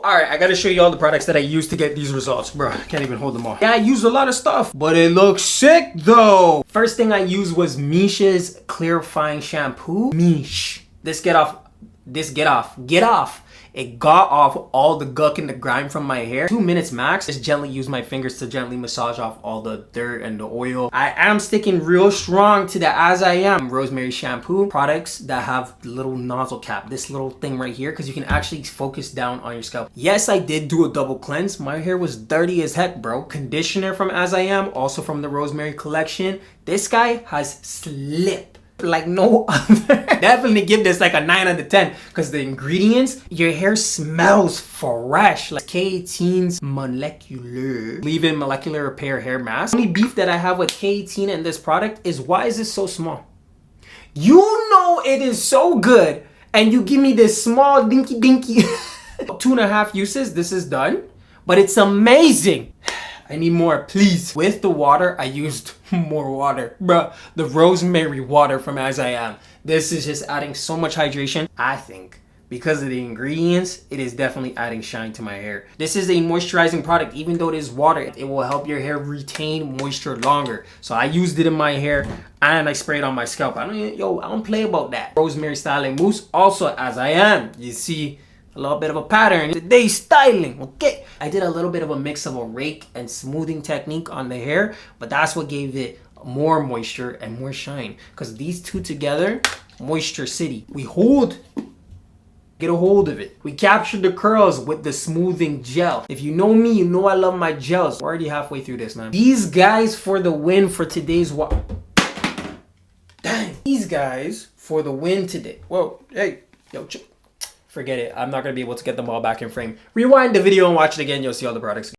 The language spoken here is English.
Alright, I gotta show you all the products that I used to get these results. Bro, I can't even hold them all. Yeah, I used a lot of stuff, but it looks sick though. First thing I used was Mouche's clarifying shampoo. Mouche. Get off. It got off all the gunk and the grime from my hair. 2 minutes max. Just gently use my fingers to gently massage off all the dirt and the oil. I am sticking real strong to the As I Am Rosemary Shampoo products that have the little nozzle cap. This little thing right here, because you can actually focus down on your scalp. Yes, I did do a double cleanse. My hair was dirty as heck, bro. Conditioner from As I Am, also from the Rosemary collection. This guy has slip like no other. Definitely give this like a 9 out of 10 because the ingredients, your hair smells fresh. Like K18's molecular leave-in molecular repair hair mask. The only beef that I have with K18 and this product is, why is it so small? You know it is so good and you give me this small dinky 2.5 uses, this is done, but it's amazing. I need more, please. With the water, I used more water. Bruh, the Rosemary Water from As I Am. This is just adding so much hydration. I think because of the ingredients, it is definitely adding shine to my hair. This is a moisturizing product. Even though it is water, it will help your hair retain moisture longer. So I used it in my hair and I sprayed on my scalp. I don't play about that. Rosemary Styling Mousse, also As I Am. You see a little bit of a pattern. Today's styling, okay? I did a little bit of a mix of a rake and smoothing technique on the hair, but that's what gave it more moisture and more shine. Because these two together, Moisture City. Get a hold of it. We captured the curls with the smoothing gel. If you know me, you know I love my gels. We're already halfway through this, man. These guys for the win for today's Dang. These guys for the win today. Whoa, hey, yo, forget it. I'm not going to be able to get them all back in frame. Rewind the video and watch it again. You'll see all the products.